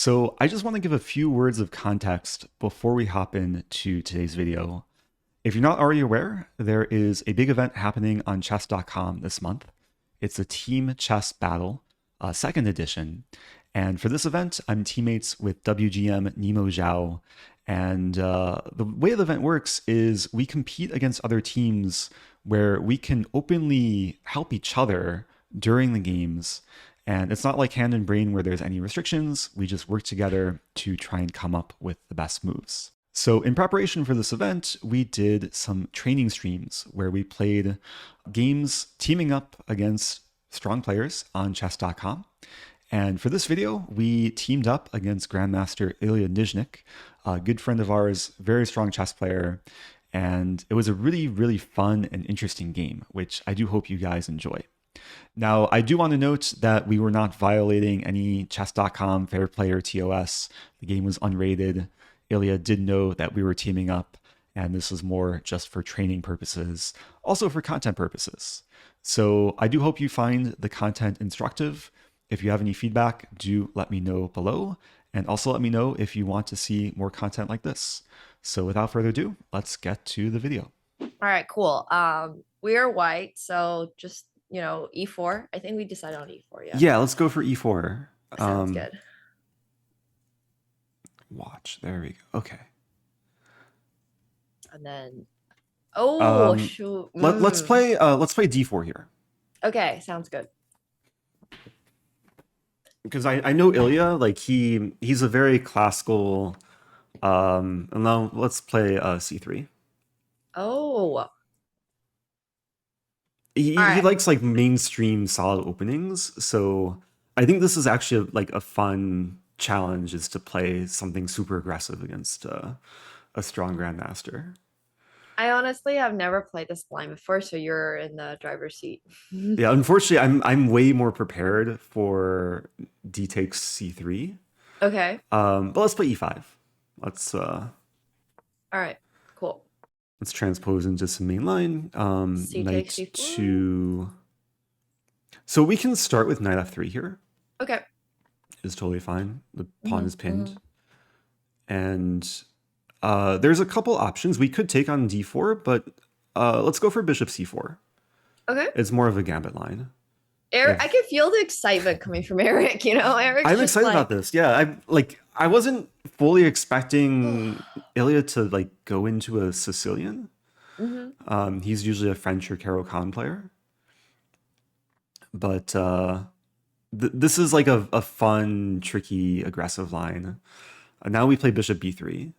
So I just want to give a few words of context before we hop into today's video. If you're not already aware, there is a big event happening on chess.com this month. It's a team chess battle, second edition. And for this event, I'm teammates with WGM Nemo Zhao. And the way the event works is we compete against other teams where we can openly help each other during the games. And it's not like Hand and Brain where there's any restrictions. We just work together to try and come up with the best moves. So in preparation for this event, we did some training streams where we played games teaming up against strong players on chess.com. And for this video, we teamed up against Grandmaster Illia Nyzhnyk, a good friend of ours, very strong chess player. And it was a really, really fun and interesting game, which I do hope you guys enjoy. Now, I do want to note that we were not violating any chess.com fair play or TOS. The game was unrated. Ilya did know that we were teaming up, and this was more just for training purposes, also for content purposes. So I do hope you find the content instructive. If you have any feedback, do let me know below, and also let me know if you want to see more content like this. So without further ado, let's get to the video. All right, cool. We are white, so just e4. I think we decided on e4. Yeah, let's go for e4. Sounds good. Watch. There we go. Okay. And then, oh shoot. Let's play d4 here. Okay, sounds good. Because I know Ilya, like he's a very classical. And now let's play c3. Oh. He likes like mainstream solid openings, so I think this is actually like a fun challenge, is to play something super aggressive against a strong grandmaster. I honestly have never played this line before, so you're in the driver's seat. Yeah, unfortunately, I'm way more prepared for d takes c3. Okay. But let's play e5. Let's All right, cool. Let's transpose into some main line. Knight to. So we can start with knight f3 here. Okay. Is totally fine. The pawn is pinned. And there's a couple options. We could take on d4, but let's go for bishop c4. Okay. It's more of a gambit line. Eric, I can feel the excitement coming from Eric. Eric's I'm excited about this. Yeah, I wasn't fully expecting Ilya to like go into a Sicilian. He's usually a French or Caro-Kann player, but this is like a fun, tricky, aggressive line. Now we play bishop b3.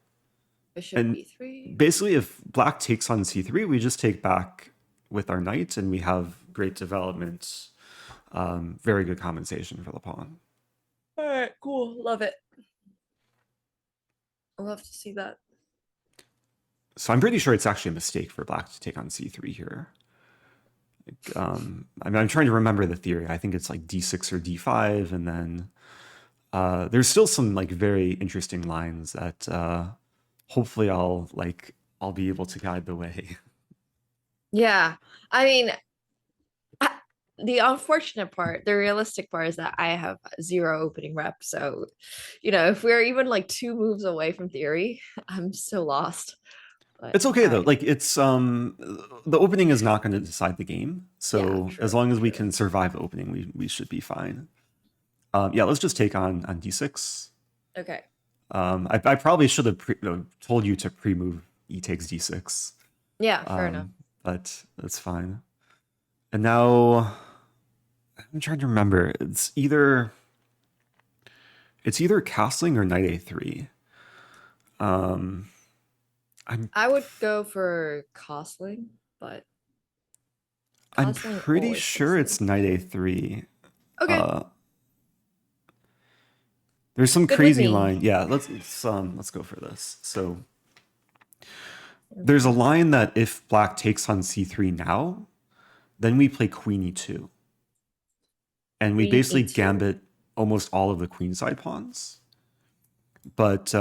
Bishop b3. Basically, if black takes on c3, we just take back with our knight, and we have great development. Very good compensation for the pawn. All right, cool. Love it. I love to see that. So I'm pretty sure it's actually a mistake for black to take on c3 here. I'm trying to remember the theory. I think it's like d6 or d5, and then there's still some like very interesting lines that hopefully I'll be able to guide the way. Yeah, I mean, the unfortunate part, the realistic part, is that I have 0 opening rep. So, if we're even like 2 moves away from theory, I'm so lost. But, it's okay though. Like it's the opening is not going to decide the game. So yeah, as long as we can survive the opening, we should be fine. Yeah, let's just take on d6. Okay. I probably should have told you to pre-move e takes d6. Yeah, fair enough. But that's fine. And now I'm trying to remember. It's either castling or knight a3. I would go for castling, but I'm pretty sure it's knight a3. Okay. There's some crazy line. Yeah, let's go for this. So there's a line that if black takes on c3 now, then we play queen e2. And we basically gambit almost all of the queenside pawns. But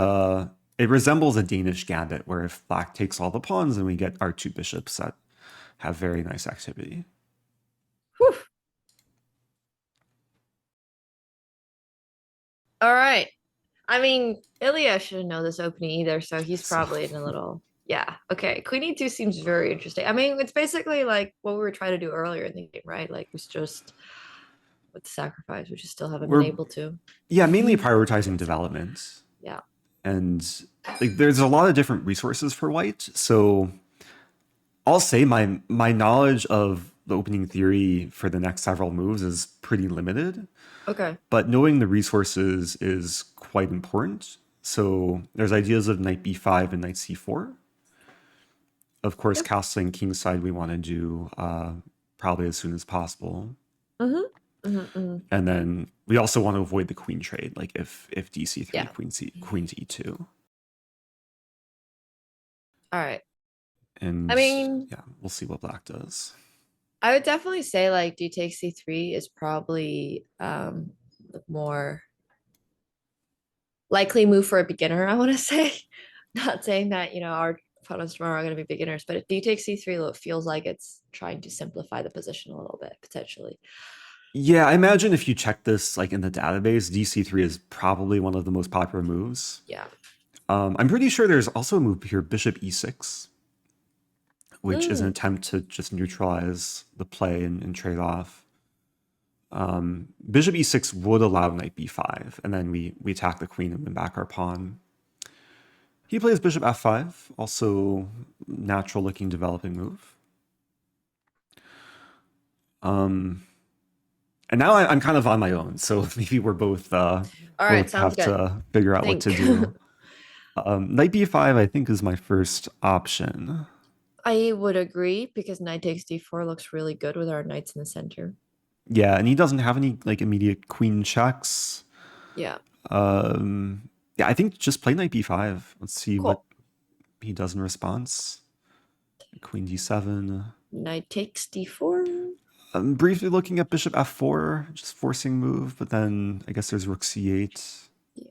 it resembles a Danish gambit, where if black takes all the pawns, then we get our 2 bishops that have very nice activity. Whew. All right. I mean, Ilya shouldn't know this opening either, so he's So probably in a little. Yeah. Okay. Queen e2 seems very interesting. I mean, it's basically like what we were trying to do earlier in the game, right? Like it's just with the sacrifice, we just still haven't been we're able to. yeah mainly prioritizing development, Yeah. and like there's a lot of different resources for white. So I'll say my knowledge of the opening theory for the next several moves is pretty limited, Okay. but knowing the resources is quite important. So there's ideas of knight b5 and knight c4. Of course, Yep. castling kingside we want to do probably as soon as possible. Mm-hmm. And then we also want to avoid the queen trade, like if dc3, Yeah. queen to e2. All right. I And mean, yeah, we'll see what black does. I would definitely say like d takes c3 is probably the more likely move for a beginner, I want to say. Not saying that, our opponents tomorrow are going to be beginners, but if d takes c3, it feels like it's trying to simplify the position a little bit, potentially. Yeah, I imagine if you check this like in the database, dc3 is probably one of the most popular moves. Yeah. I'm pretty sure there's also a move here, bishop e6, which is an Mm, attempt to just neutralize the play and trade off. Bishop e6 would allow knight b5, and then we attack the queen and win back our pawn. He plays bishop f5, also natural looking developing move. And now I'm kind of on my own, so maybe we're both all right, both sounds have good. to figure out what Think. to do. Knight b5, I think, is my first option. I would agree because knight takes d4 looks really good with our knights in the center. Yeah, and he doesn't have any like immediate queen checks. Yeah. Yeah, I think just play knight b5. Let's see what Cool. he does in response. Queen d7. Knight takes d4. I'm briefly looking at bishop f4, just forcing move, but then I guess there's rook c8. Yeah.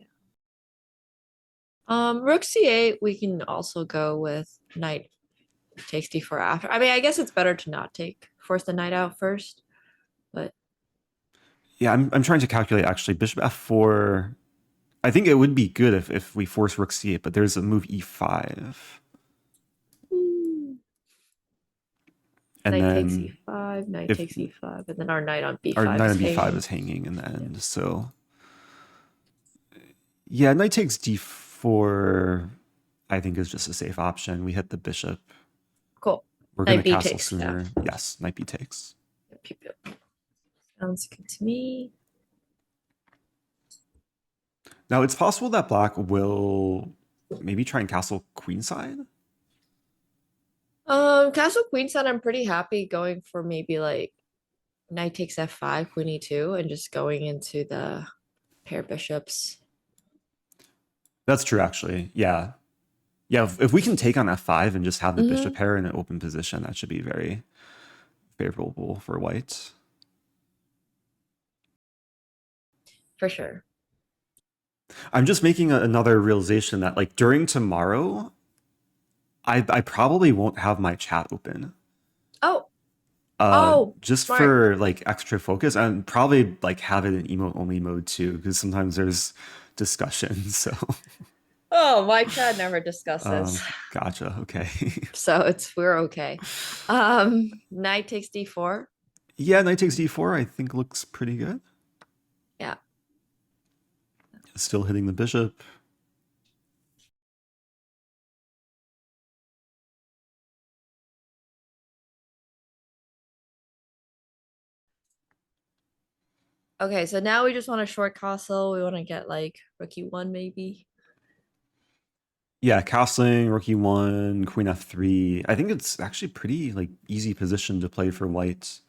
Rook c8, we can also go with knight takes d4 after. I mean, I guess it's better to not force the knight out first, but Yeah, I'm trying to calculate actually. Bishop f4. I think it would be good if we force rook c8, but there's a move e5. hmm, And knight takes then e5, knight if takes e5, and then our knight on our b5 knight is on b5 hanging. is hanging in the Yeah. end, so yeah, knight takes d4, I think is just a safe option. We hit the bishop. Cool. We're going to Knight b castle takes. Yeah. sooner. Yes, knight b takes. Sounds good to me. Now, it's possible that black will maybe try and castle queenside. Castle queenside, I'm pretty happy going for maybe like knight takes f5, queen e2, and just going into the pair bishops. That's true, actually. Yeah. Yeah, if we can take on f5 and just have the bishop Mm-hmm. pair in an open position, that should be very favorable for white. For sure. I'm just making another realization that like during tomorrow, I probably won't have my chat open. Oh, oh, Just smart. for like extra focus, and probably like have it in emote only mode too, because sometimes there's discussion. So, Oh, my chat never discusses. gotcha. Okay. So we're okay. Knight takes d4. Yeah, knight takes d4. I think looks pretty good. Yeah. Still hitting the bishop. Okay, so now we just want a short castle. We want to get like rook e1 maybe. Yeah, castling, rook e1, queen f3. I think it's actually pretty like easy position to play for white.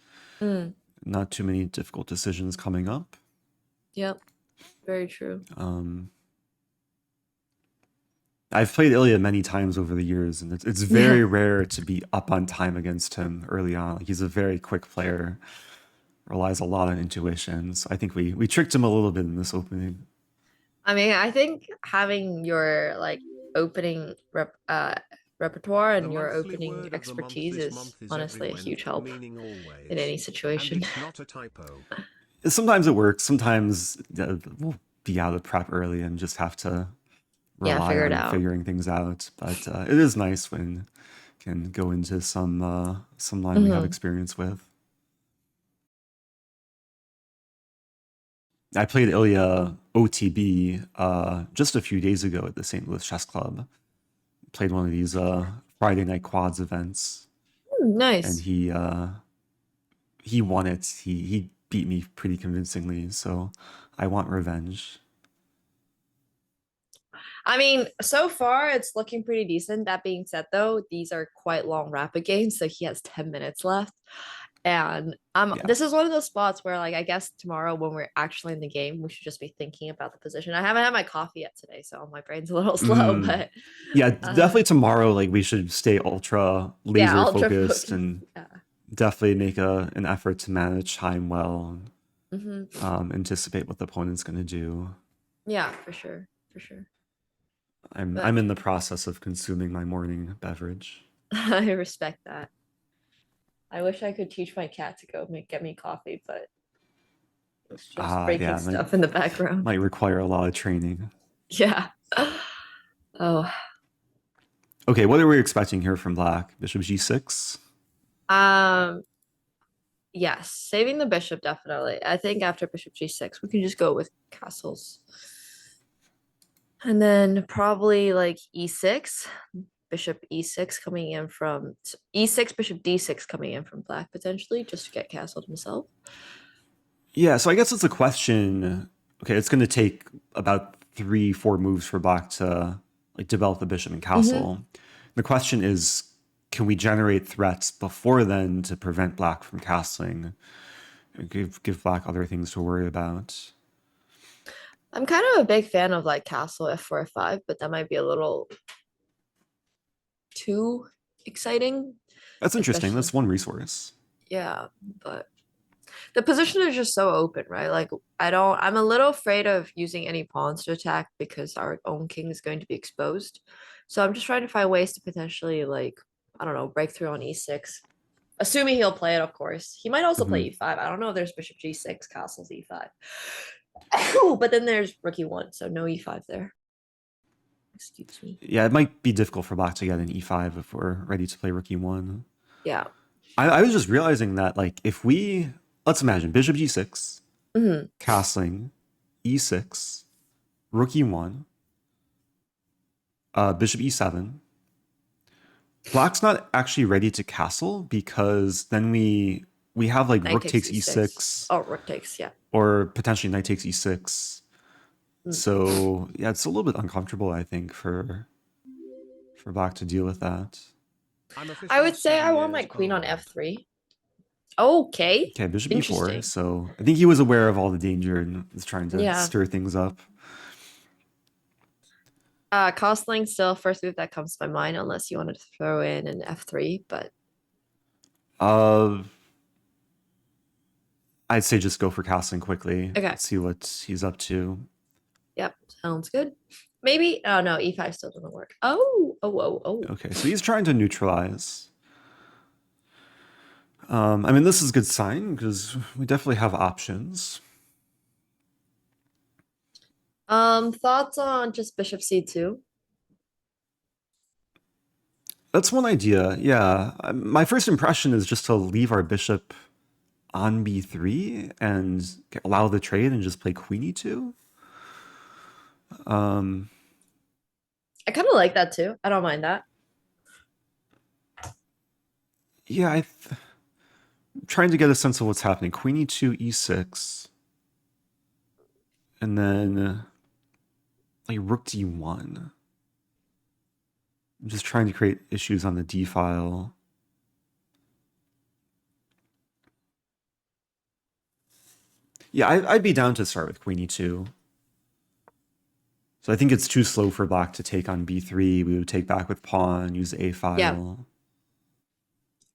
Mm, Not too many difficult decisions coming up. yep, very true. I've played Ilya many times over the years, and it's very rare to be up on time against him early on. Like, he's a very quick player, relies a lot on intuition. So I think we tricked him a little bit in this opening. I mean, I think having your like opening repertoire The and your monthly opening word of the month expertise this is month is honestly a everywhen, huge help meaning in always. any And situation. it's not a typo. Sometimes it works. Sometimes be out of prep early and just have to Yeah, rely figure it on out. figuring things out. But it is nice when can go into some line we have Hmm. experience with. I played Ilya OTB just a few days ago at the St. Louis Chess Club. Played one of these Friday night quads events, and Nice. he won it. He beat me pretty convincingly, so I want revenge. I mean, so far it's looking pretty decent. That being said, though, these are quite long rapid games, so he has 10 minutes left. And Yeah. this is one of those spots where, like, I guess tomorrow when we're actually in the game, we should just be thinking about the position. I haven't had my coffee yet today, so my brain's a little slow, Mm. but Yeah, uh definitely tomorrow, like we should stay ultra yeah, laser ultra focused focus. and Yeah. definitely make an effort to manage time well and Hmm. anticipate what the opponent's going to do. Yeah, for sure. For sure. I'm But in the process of consuming my morning beverage. I respect that. I wish I could teach my cat to go get me coffee, but it's just breaking Yeah, stuff in the background. might require a lot of training. Yeah. Oh, Okay, what are we expecting here from Black? Bishop G6. um, yes, saving the bishop definitely. I think after bishop g6, we can just go with castles. And then probably like e6, bishop e6 coming in from e6, bishop d6 coming in from black potentially, just to get castled himself. Yeah, so I guess it's a question. Okay, it's going to take about 3, 4 moves for Black to like develop the bishop and Hmm. castle. The question is, can we generate threats before then to prevent Black from castling? Give Black other things to worry about. I'm kind of a big fan of like castle f4 f5, but that might be a little too exciting, That's interesting. especially That's one resource. yeah, but the position is just so open, right? Like I'm a little afraid of using any pawns to attack because our own king is going to be exposed. So I'm just trying to find ways to potentially like, I don't know, break through on e6. Assuming he'll play it, of course. He might also Hmm. play e5. I don't know if there's bishop g6, castles e5. But then there's rook e1, so no e5 there. Excuse me. Yeah, it might be difficult for Black to get an e5 if we're ready to play rook e1. Yeah. I was just realizing that, like, if we let's imagine bishop g6, Hmm. castling, e6, rook e1, bishop e7. Black's not actually ready to castle because then we have like Knight rook takes takes e6. e6 Oh, rook takes, yeah. or potentially knight takes e6. Mm. So yeah, it's a little bit uncomfortable, I think, for Black to deal with that. I would say I want my queen on f3. Okay. Okay, bishop e4. Interesting. So I think he was aware of all the danger and was trying to Yeah. stir things up. Costling still first move that comes to my mind, unless you wanted to throw in an f3, but Uh, I'd say just go for castling quickly. okay. Let's see what he's up to. Yep, sounds good. Maybe oh no, e5 still doesn't work. Oh. Okay, so he's trying to neutralize. I mean, this is a good sign because we definitely have options. Thoughts on just bishop c2? That's one idea. Yeah. My first impression is just to leave our bishop on b3 and allow the trade and just play queen e2. Um, I kind of like that too. I don't mind that. yeah, I'm trying to get a sense of what's happening. Queen e2, e6, and then like rook d1. I'm just trying to create issues on the d file. Yeah, I'd be down to start with queen e2. So I think it's too slow for black to take on b3. We would take back with pawn, use a Yeah. file.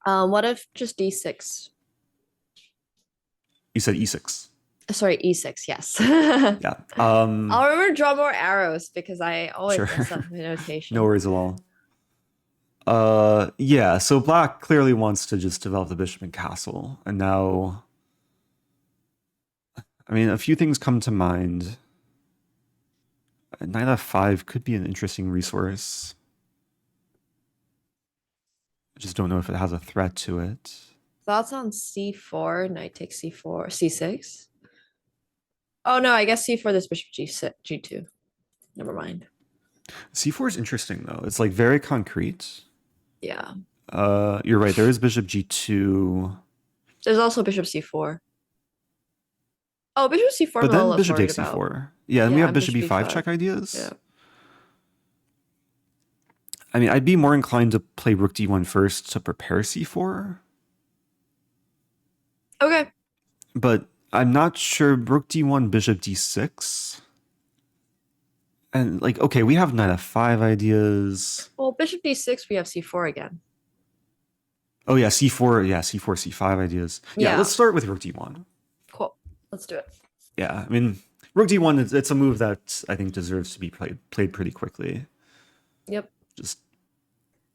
What if just d6? You said e6. Sorry, e6, yes. Yeah. I'll remember to draw more arrows because I always Sure. mess up my No notation. worries at all. Yeah, so black clearly wants to just develop the bishop and castle. And now, I mean, a few things come to mind. Knight f5 could be an interesting resource. I just don't know if it has a threat to it. Thoughts on c4, knight takes c4, c6? Oh no, I guess c4, this bishop g6, g2. Never mind. c4 is interesting though. It's like very concrete. Yeah. You're right. There is bishop g2. There's also bishop c4. Oh, bishop c4 But I'm a little then less bishop worried takes about. c4. Yeah, and we Yeah, have and bishop bishop e5 e5. check ideas. Yeah. I mean, I'd be more inclined to play rook d1 first to prepare c4. Okay. But I'm not sure rook d1, bishop d6. And like, okay, we have knight f5 ideas. Well, bishop d6, we have c4 again. Oh yeah, c4, yeah, c4, c5 ideas. Yeah, Yeah. let's start with rook d1. Cool. Let's do it. Yeah, I mean, rook d1, it's a move that I think deserves to be played pretty quickly. Yep. Just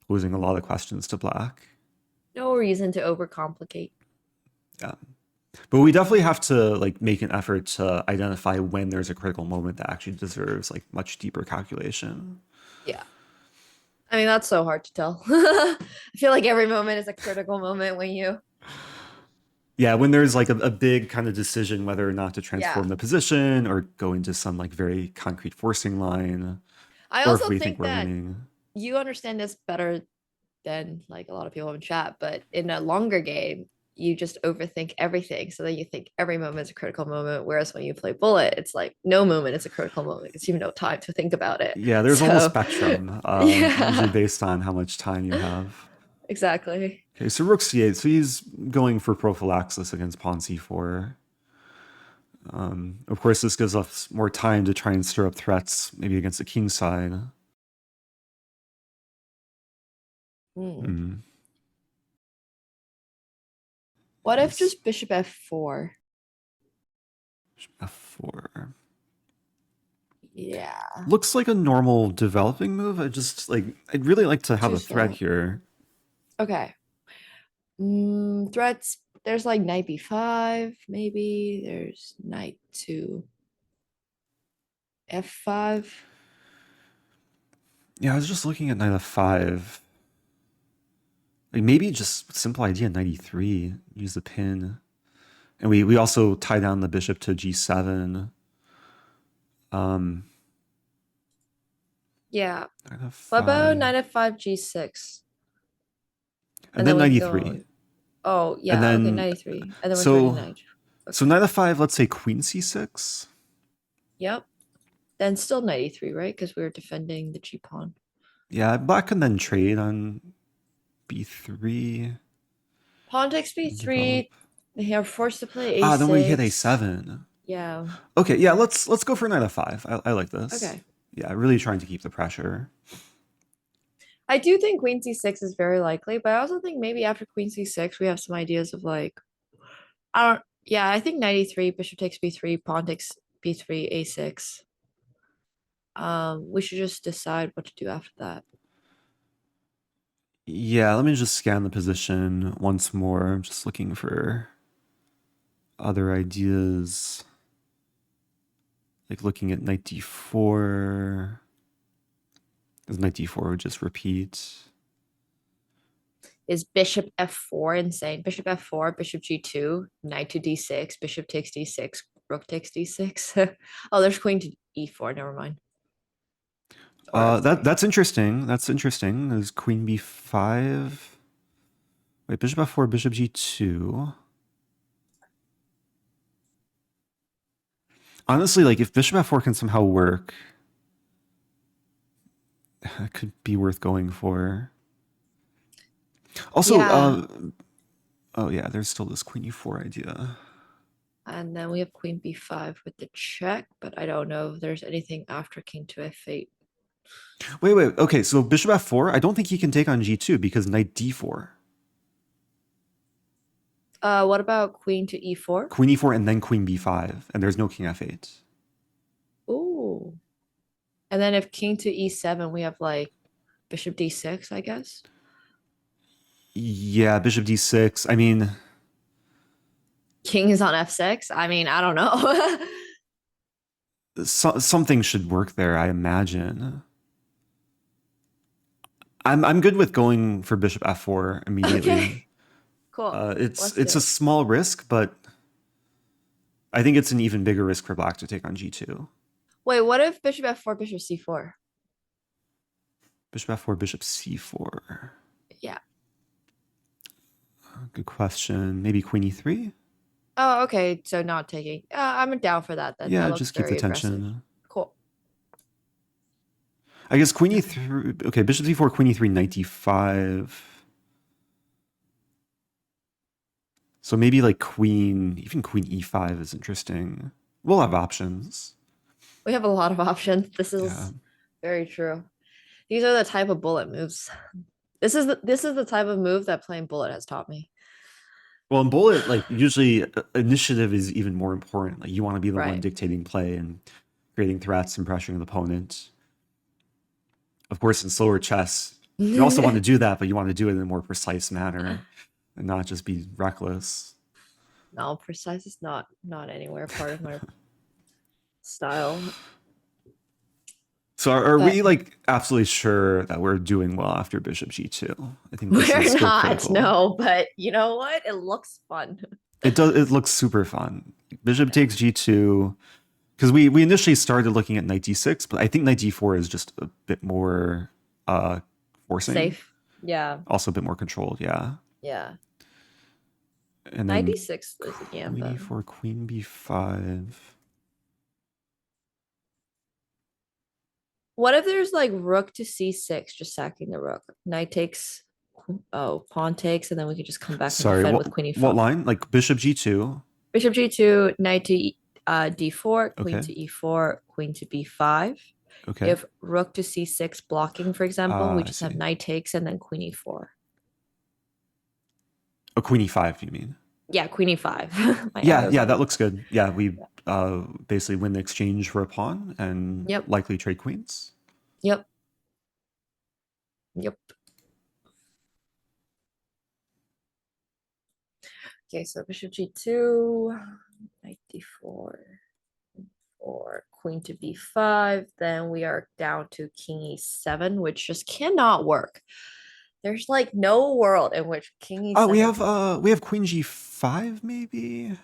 posing a lot of questions to black. No reason to overcomplicate. Yeah. But we definitely have to like make an effort to identify when there's a critical moment that actually deserves like much deeper calculation. Yeah. I mean, that's so hard to tell. I feel like every moment is a critical moment when you. Yeah, when there's like a big kind of decision whether or not to transform Yeah. the position or go into some like very concrete forcing line, I or if also we think think we're that winning. you understand this better than like a lot of people in chat, but in a longer game, you just overthink everything. So then you think every moment is a critical moment. Whereas when you play bullet, it's like no moment is a critical moment because you have no time to think about it. Yeah, there's a whole So spectrum, usually yeah, based on how much time you have. exactly. Okay, so rook c8, so he's going for prophylaxis against pawn c4. Of course, this gives us more time to try and stir up threats, maybe against the king side. Mm. What if Yes. just bishop f4? f4. Yeah. Looks like a normal developing move. I'd really like to have Too a threat slow. here. Okay. Threats. There's like knight b5, maybe. There's knight to f5. Yeah, I was just looking at knight f5. Like maybe just simple idea, knight e3, use the pin. And we also tie down the bishop to g7. Yeah. Knight What about f5. knight f5, g6? And And then then we knight can e3. go. Oh, And yeah. Okay, then, 93. And then we're threatening so, knight. so Okay. knight f5, let's say queen c6. Yep. Then still 93, right? Because we were defending the g pawn. Yeah, black can then trade on b3 Pawn takes and develop. b3. They are forced to play Ah, then we hit a6. a7. Yeah. Okay, yeah, let's go for knight f5. I like this. Okay. Yeah, really trying to keep the pressure. I do think queen c6 is very likely, but I also think maybe after queen c6, we have some ideas of like, I don't, yeah, I think 93, bishop takes b3, pawn takes b3, a6. We should just decide what to do after that. Yeah, let me just scan the position once more. I'm just looking for other ideas. Like looking at knight d4. Because knight d4 would just repeat. Is bishop f4 insane? Bishop f4, bishop g2, knight to d6, bishop takes d6, rook takes d6. Oh, there's queen to e4. Never mind. Or f3. That's interesting. That's interesting. There's queen b5. Wait, bishop f4, bishop g2. Honestly, like if bishop f4 can somehow work, it could be worth going for. Also, Yeah. oh yeah, there's still this queen e4 idea. And then we have queen b5 with the check, but I don't know if there's anything after king to f8. Wait. Okay, so bishop f4, I don't think he can take on g2 because knight d4. What about queen to e4? Queen e4 and then queen b5, and there's no king f8. Ooh. And then if king to e7, we have like bishop d6, I guess. Yeah, bishop d6. I mean, King is on f6. I mean, I don't know. something should work there, I imagine. I'm good with going for bishop f4 immediately. Okay, cool. It's Let's do it's a it. small risk, but I think it's an even bigger risk for black to take on g2. Wait, what if bishop f4, bishop c4? Bishop f4, bishop c4. Yeah. Good question. Maybe queen e3? Oh, okay. So not taking. I'm down for that then. That Yeah, looks just keep the very aggressive. tension. Cool. I guess queen e3. Okay, bishop c4, queen e3, knight d5. So maybe like queen, even queen e5 is interesting. We'll have options. We have a lot of options. This Yeah. is very true. These are the type of bullet moves. This is the type of move that playing bullet has taught me. Well, in bullet, like usually initiative is even more important. Like you want to be the one Right. dictating play and creating threats and pressuring the opponent. Of course, in slower chess, you also want to do that, but you want to do it in a more precise manner and not just be reckless. No, precise is not anywhere part of my style. So are But we like absolutely sure that we're doing well after bishop g2? I think this is we're still not, critical. no, but you know what? It looks fun. It does. It looks super fun. Bishop takes g2 because we initially started looking at knight d6, but I think knight d4 is just a bit more forcing, Safe. Yeah. also a bit more controlled. Yeah, Yeah. and then 96 is the queen gambit. e4, queen b5. What if there's like rook to c6, just sacking the rook? Knight takes, oh, pawn takes, and then we could just come back and Sorry, defend with queen what e5. line? Like bishop g2. Bishop g2, knight to d4, queen Okay, to e4, queen to b5. okay. If rook to c6 blocking, for example, we I just have see. knight takes and then queen e4. A queen e5, you mean? Yeah, queen e5. My Yeah, arrow's yeah, on that e5. looks good. Yeah, we basically win the exchange for a pawn and Yep. likely trade queens. Yep. Yep. Okay, so bishop g2, knight d4, or queen to b5. Then we are down to king e7, which just cannot work. There's like no world in which king Oh, e7 can work. we have queen g5 maybe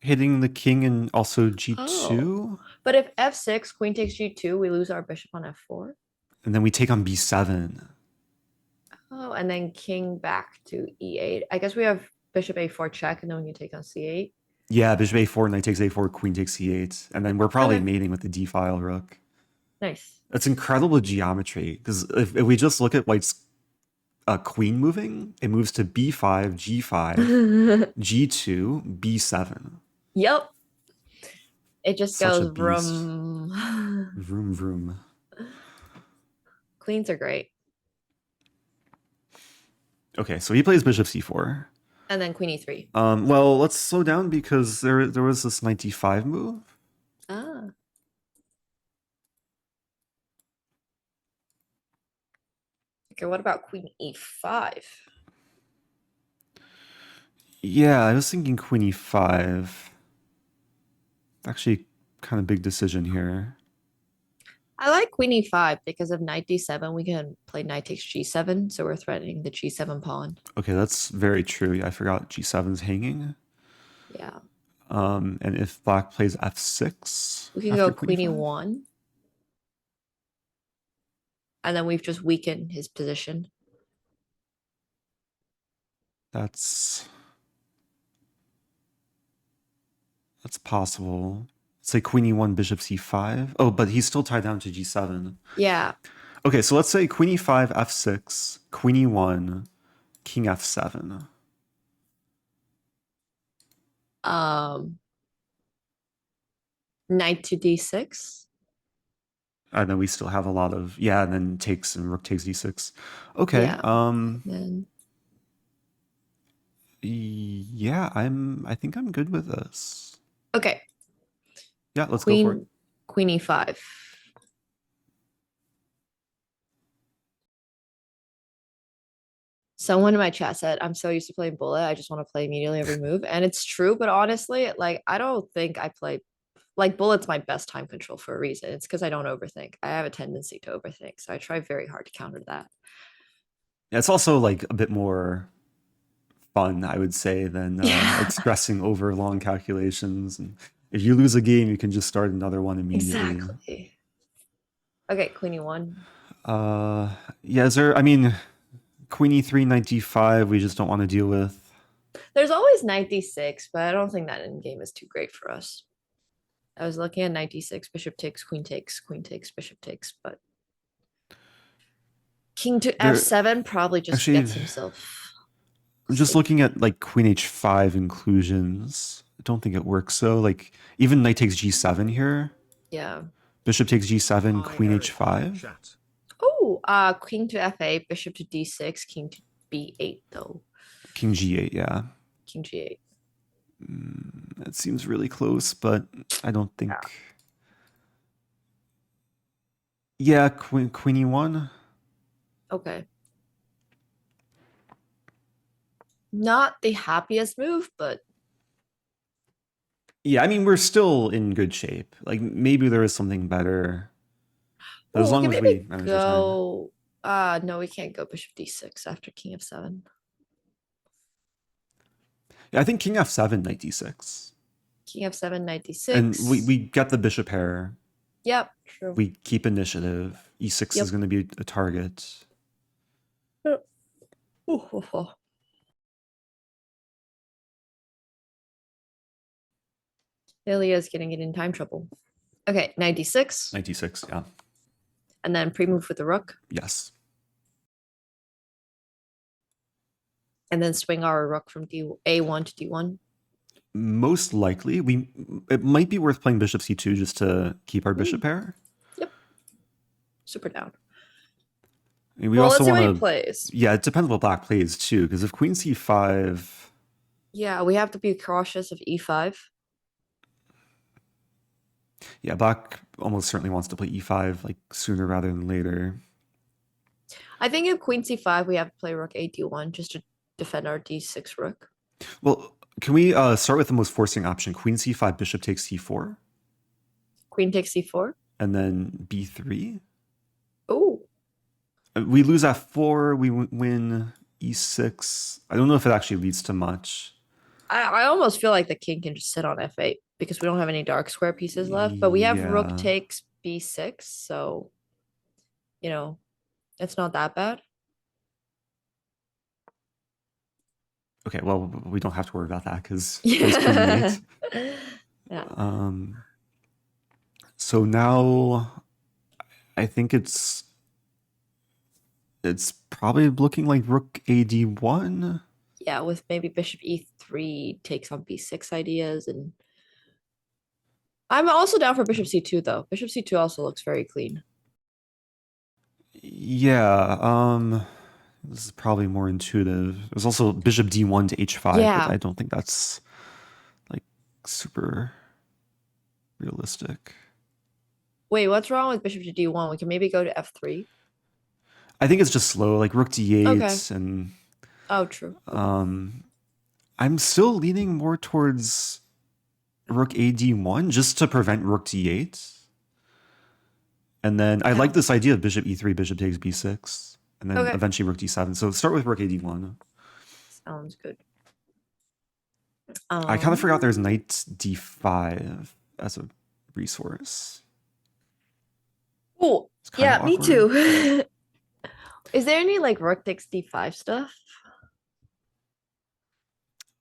hitting the king and also Oh, g2, but if f6, queen takes g2, we lose our bishop on f4. and then we take on b7. Oh, and then king back to e8. I guess we have bishop a4 check, and then we can take on c8. Yeah, bishop a4, knight takes a4, queen takes c8, and then we're probably Okay, mating with the d file rook. nice. That's incredible geometry because if we just look at white's queen moving, it moves to b5, g5, g2, b7. Yep, it just Such a goes beast. vroom. Vroom vroom. Queens are great. Okay, so he plays bishop c4. And then queen e3. Well, let's slow down because there was this knight d5 move. Ah. Okay, what about queen e5? Yeah, I was thinking queen e5. Actually, kind of big decision here. I like queen e5 because of knight d7, we can play knight takes g7, so we're threatening the g7 pawn. Okay, that's very true. Yeah, I forgot g7's hanging. Yeah. And if black plays f6 We can go after queen queen e5, e1, and then we've just weakened his position. that's possible. It's like queen e1, bishop c5. Oh, but he's still tied down to g7. Yeah. Okay, so let's say queen e5, f6, queen e1, king f7. Um, knight to d6. And then we still have a lot of, yeah, and then takes and rook takes d6. Okay. Yeah. Then Yeah, I think I'm good with this. okay. Yeah, let's go for it. Queen e5. Someone in my chat said, I'm so used to playing bullet. I just want to play immediately every move. And it's true, but honestly, like I don't think I play like bullet's my best time control for a reason. It's because I don't overthink. I have a tendency to overthink, so I try very hard to counter that. Yeah, it's also like a bit more fun, I would say, than like Yeah, stressing over long calculations. And if you lose a game, you can just start another one immediately. exactly. Okay, Queenie one. Uh, yeah, is there? I mean, Queen E3 95, we just don't want to deal with. There's always 96, but I don't think that end game is too great for us. I was looking at 96, bishop takes, queen takes, bishop takes, but king to There, f7 probably just actually, gets himself I'm just safe. looking at like Queen H5 inclusions. I don't think it works though. Like even Knight takes G7 here. Yeah. Bishop takes G7, Queen H5. Oh, queen to f8, bishop to d6, king to b8 though. King G8, yeah. King g8. It seems really close, but I don't Yeah. think. Yeah, Queen E1. Okay. Not the happiest move, but Yeah, I mean we're still in good shape. Like maybe there is something better, but as oh, we long can as we maybe manage our time. go. No, we can't go bishop d6 after king f7. Yeah, I think King F7, Knight D6, King f7, knight and we d6. get the bishop pair. Yep, true. We keep initiative. E6 is Yep. going to be a target. Oh, oh, oh. Ilya is getting it in time trouble. Okay, knight d6, Knight D6, yeah. and then pre-move with the rook, Yes. and then swing our rook from a1 to d1. Most likely, it might be worth playing bishop c2 just to keep our bishop pair. Yep, super down. I mean, we Well, also let's see want what he to. plays. Yeah, it depends what black plays too, because if Queen C5. Yeah, we have to be cautious of e5. Yeah, black almost certainly wants to play E5 like sooner rather than later. I think if queen c5, we have to play rook a d1 just to defend our d6 rook. Well, can we start with the most forcing option? Queen C5, bishop takes C4, Queen takes c4. and then B3. Oh, We lose F4, we win E6. I don't know if it actually leads to much. I almost feel like the king can just sit on f8 because we don't have any dark square pieces left, but we have rook Yeah. takes b6, so you know, it's not that bad. Okay, well, we don't have to worry about that because there's Queen Yeah. E8. Yeah. Um, so now I think it's probably looking like Rook AD1. Yeah, with maybe bishop e3 takes on b6 ideas. And I'm also down for bishop c2 though. Bishop c2 also looks very clean. Yeah, this is probably more intuitive. There's also Bishop D1 to H5, but Yeah. I don't think that's like super realistic. Wait, what's wrong with bishop to d1? We can maybe go to f3. I think it's just slow, like Rook Okay. D8, and Oh, true. Okay. I'm still leaning more towards Rook AD1 just to prevent Rook D8. And then I Yeah. like this idea of Bishop E3, Bishop takes B6, and then Okay. eventually Rook D7. So start with Rook AD1. Sounds good. I kind of forgot there's Um, Knight D5 as a resource. oh, It's kind of yeah, me awkward. too. Is there any like rook takes d5 stuff?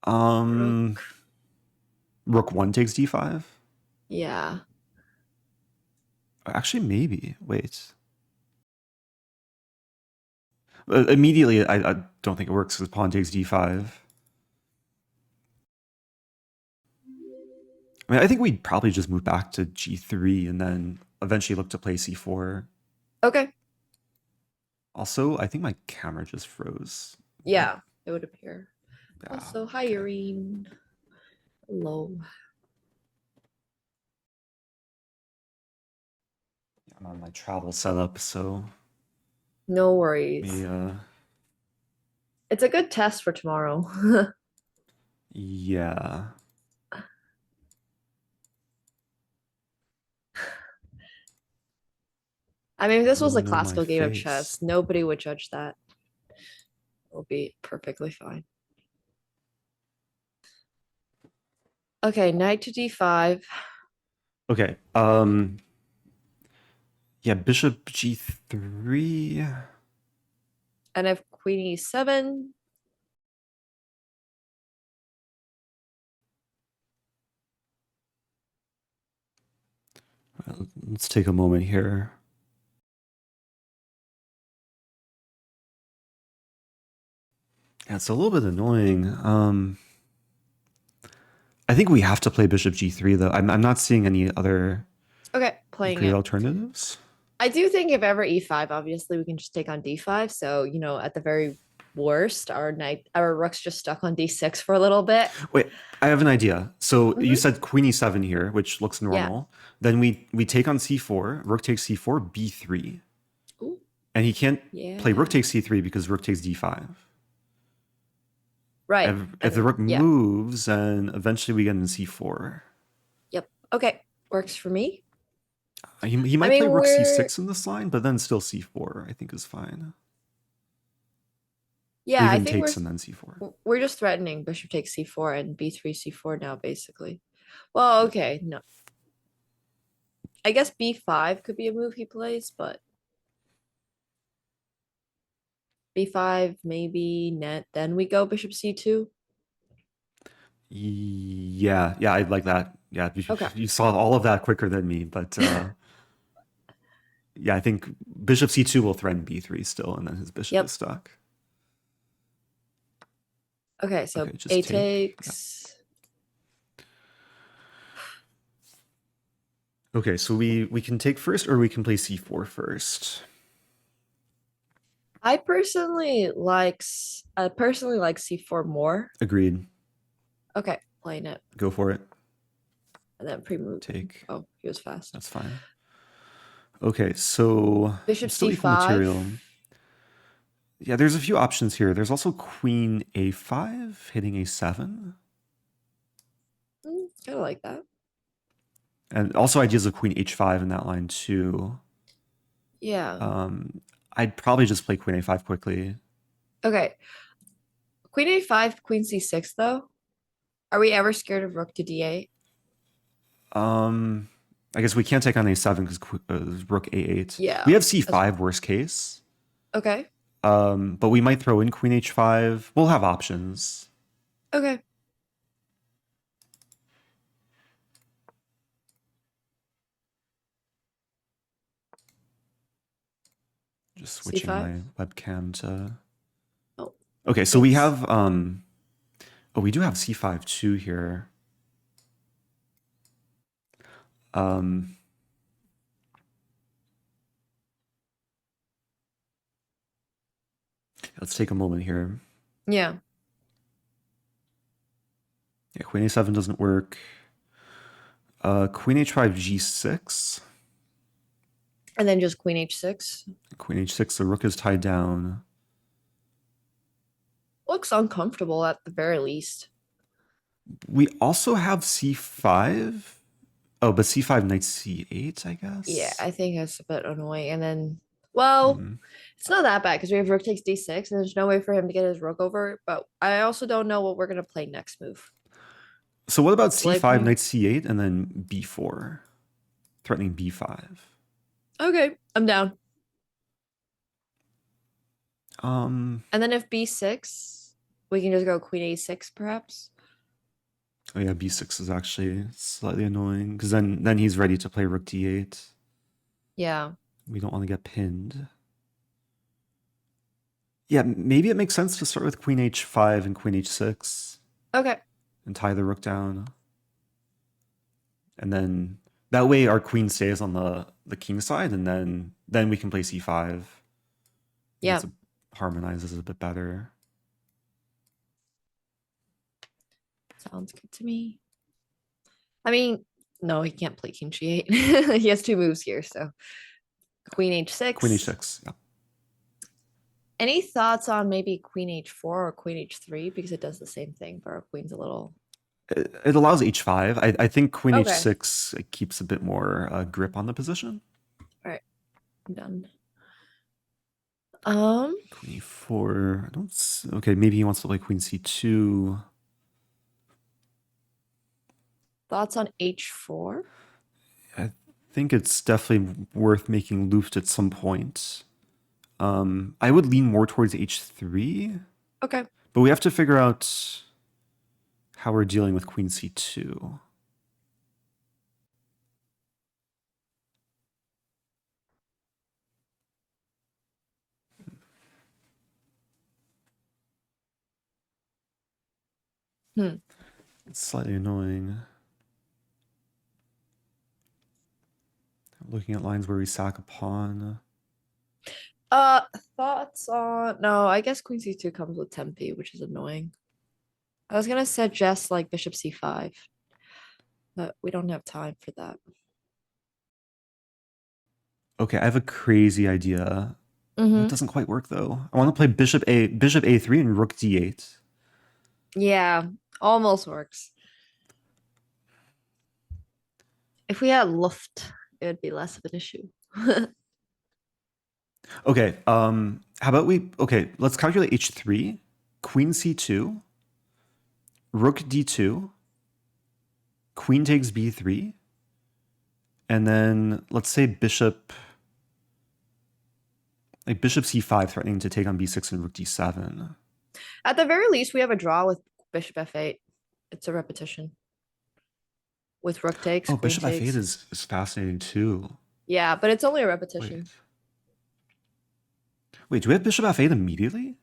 Um, Rook. Rook 1 takes D5. Yeah. Actually, maybe. Wait. Immediately, I don't think it works because pawn takes D5. I mean, I think we'd probably just move back to G3 and then eventually look to play C4. Okay. Also, I think my camera just froze. Yeah, it would appear. Yeah, Also, hi, okay. Irene. Hello. I'm on my travel setup, so No worries. me, It's a good test for tomorrow. yeah. I mean, if this was a ruin on my classical game of face. chess, nobody would judge that. It'll be perfectly fine. Okay, knight to d5. Okay. Yeah, bishop g3. And if queen e7. Let's take a moment here. Yeah, it's a little bit annoying. I think we have to play bishop g3 though. I'm not seeing any other Okay, playing great it. alternatives. I do think if ever e5, obviously we can just take on d5. So, at the very worst, our rook's just stuck on d6 for a little bit. Wait, I have an idea. So you Mhm. said queen e7 here, which looks Yeah. normal. Then we take on c4, rook takes c4, b3. Ooh, And he can't play rook yeah. takes c3 because rook takes d5. Right. If the And rook yeah. moves, then eventually we get in c4. Yep. Okay. Works for me. He I might play mean, rook we're c6 in this line, but then still c4 I think is fine. Or yeah, I even think takes and then c4. we're just threatening bishop takes c4 and b3 c4 now, basically. Well, okay, no. I guess b5 could be a move he plays, but b5 maybe net. Then we go bishop c2. Yeah, I'd like that. Yeah, Okay. you saw all of that quicker than me, but yeah, I think bishop c2 will threaten b3 still, and then his bishop is Yep. stuck. Okay, so Okay, just a take. Yeah. takes. Okay, so we can take first, or we can play c4 first. I personally like c4 more. Agreed. Okay, playing it. Go for it. And then pre-move. Take. Oh, he was fast. That's fine. Okay, so Bishop still equal material. c5. Yeah, there's a few options here. There's also queen a5 hitting a7. Kind of like that. And also ideas of queen h5 in that line too. Yeah. I'd probably just play queen a5 quickly. Okay. Queen a5, queen c6 though. Are we ever scared of rook to d8? I guess we can't take on a7 because rook a8. Yeah. We have c5 worst case. Okay. But we might throw in queen h5. We'll have options. Okay. Just switching c5. my webcam to. Oh, Okay, so we have oh, we do have c5 too here. Let's take a moment here. yeah. Yeah, queen a7 doesn't work. Queen h5 g6. And then just queen h6. Queen h6, the rook is tied down. Looks uncomfortable at the very least. We also have c5. Oh, but c5 knight c8, I guess. Yeah, I think that's a bit annoying. And then, well, it's not that bad because we have rook takes d6 and there's no way for him to get his rook over. But I also don't know what we're going to play next move. So what about Will I c5 play? knight c8 and then b4, threatening b5? Okay, I'm down. Um. And then if b6, we can just go queen a6 perhaps. Oh yeah, b6 is actually slightly annoying because then he's ready to play rook d8. Yeah. We don't want to get pinned. Yeah, maybe it makes sense to start with queen h5 and queen h6 Okay. and tie the rook down. And then that way our queen stays on the king side, and then we can play c5. Yeah. It harmonizes a bit better. Sounds good to me. I mean, no, he can't play king g8. He has two moves here, so queen h6. Queen h6, yeah. Any thoughts on maybe queen h4 or queen h3 because it does the same thing, but our queen's a little. It allows h5. I think queen Okay. h6 keeps a bit more grip on the position. All right. I'm done. Queen e4. I don't. Okay, maybe he wants to play queen c2. Thoughts on h4? I think it's definitely worth making Luft at some point. I would lean more towards h3. Okay. But we have to figure out how we're dealing with queen c2. It's slightly annoying. Looking at lines where we sack a pawn. Thoughts on no, I guess queen c2 comes with tempi, which is annoying. I was gonna suggest like bishop c5, but we don't have time for that. Okay, I have a crazy idea. It doesn't quite work though. I want to play bishop a3 and rook d8. Yeah, almost works. If we had Luft, it would be less of an issue. Okay, how about let's calculate h3, queen c2, rook d2, queen takes b3, and then let's say bishop c5 threatening to take on b6 and rook d7. At the very least, we have a draw with bishop f8. It's a repetition. With rook takes, Oh, queen bishop takes. f8 is fascinating too. Yeah, but it's only a repetition. Wait, do we have bishop f8 immediately?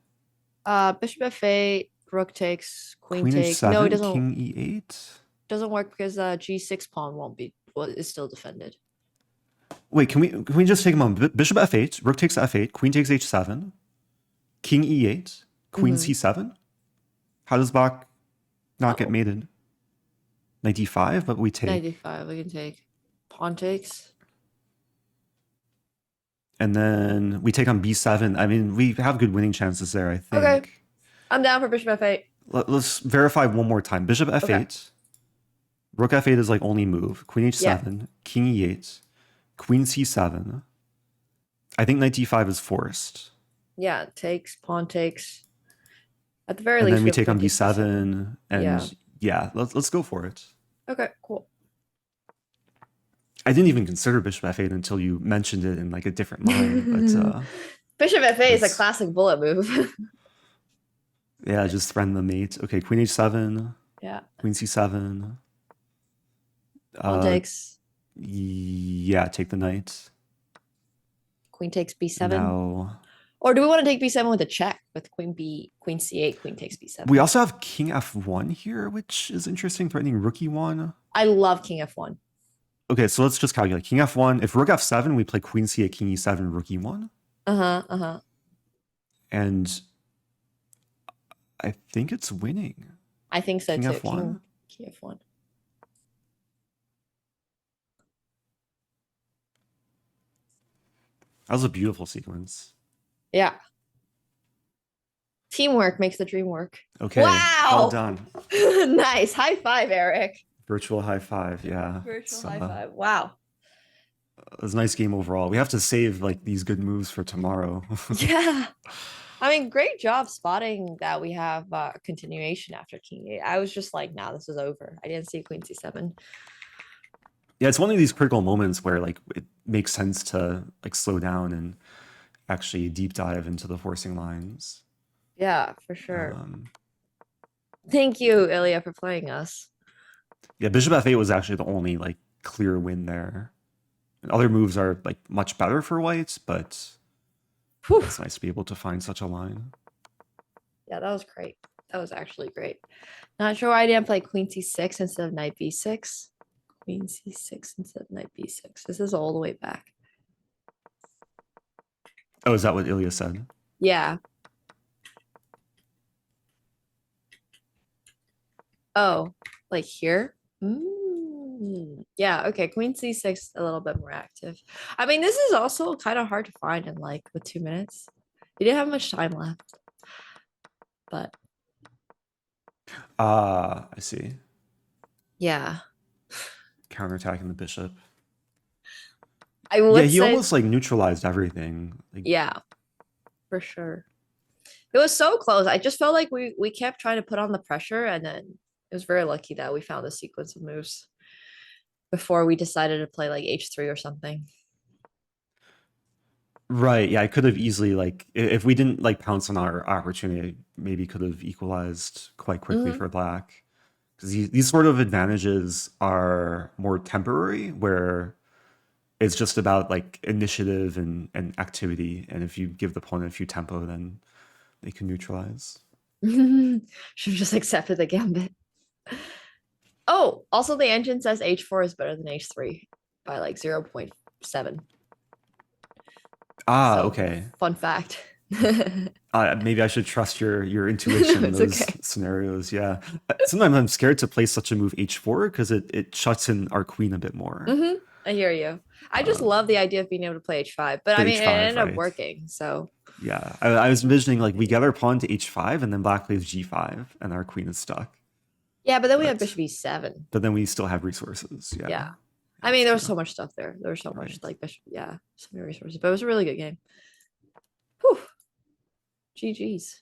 Bishop f8, rook takes, queen takes. h7, No, it doesn't. king e8. Doesn't work because g6 pawn won't be. Well, is still defended. Wait, can we just take a moment? Bishop f8, rook takes f8, queen takes h7, king e8, queen c7. How does Bach not get mated? Knight d5, but we take. Knight d5, we can take. Pawn takes. And then we take on b7. I mean, we have good winning chances there, I think. Okay. I'm down for bishop f8. Let's verify one more time. Bishop f8. Okay. Rook f8 is like only move. Queen h7, king e8, queen c7. I think knight d5 is forced. Yeah, takes, pawn takes. At the very least, and then we take on b7, and yeah, let's go for it. Okay, cool. I didn't even consider bishop f8 until you mentioned it in like a different line. But bishop f8 is a classic bullet move. Yeah, just threaten the mate. Okay, queen h7. Yeah. Queen c7. Pawn takes. Yeah, take the knight. Queen takes b7. Now, or do we want to take b7 with a check with queen c8, queen takes b7? We also have king f1 here, which is interesting, threatening rook e1. I love king f1. Okay, so let's just calculate. King f1. If rook f7, we play queen c8, king e7, rook e1. And I think it's winning. I think so king too. F1. King f1. That was a beautiful sequence. Yeah. Teamwork makes the dream work. Okay. Wow. Well done. Nice. High five, Eric. Virtual high five. Yeah. Virtual high five. Wow. It was a nice game overall. We have to save like these good moves for tomorrow. Yeah. I mean, great job spotting that we have a continuation after king 8. I was just like, nah, this is over. I didn't see queen c7. Yeah, it's one of these critical moments where like it makes sense to like slow down and actually deep dive into the forcing lines. Yeah, for sure. Thank you, Ilya, for playing us. Yeah, bishop f8 was actually the only like clear win there. And other moves are like much better for white, but it's nice to be able to find such a line. Yeah, that was great. That was actually great. Not sure why I didn't play queen c6 instead of knight b6. Queen c6 instead of knight b6. This is all the way back. Oh, is that what Ilya said? Yeah. Oh, like here? Yeah, okay. Queen c6 a little bit more active. I mean, this is also kind of hard to find in like with 2 minutes. You didn't have much time left. But I see. Yeah. Counterattacking the bishop. I Yeah, would he say, almost like neutralized everything. Like, yeah, for sure. It was so close. I just felt like we kept trying to put on the pressure, and then it was very lucky that we found a sequence of moves before we decided to play like H3 or something. right, yeah, I could have easily like if we didn't like pounce on our opportunity, maybe could have equalized quite quickly Hmm. for black. Because these sort of advantages are more temporary, where it's just about like initiative and activity. And if you give the opponent a few tempo, then they can neutralize. Should have just accepted the gambit. Oh, also the engine says H4 is better than H3 by like 0.7. Ah, So okay. fun fact. Maybe I should trust your intuition in It's those okay. scenarios. Yeah. Sometimes I'm scared to play such a move h4 because it shuts in our queen a bit more. I hear you. I just Uh, love the idea of being able to play H5, but I the mean, it h5, ended up right? working. So Yeah. I was envisioning like we get our pawn to h5 and then black plays g5 and our queen is stuck. yeah, but then we have But bishop E7. but then we still have resources. Yeah. Yeah. I That's mean, there was true. so much stuff there. There was so much Right. like bishop, yeah, so many resources, but it was a really good game. Whew. GG's.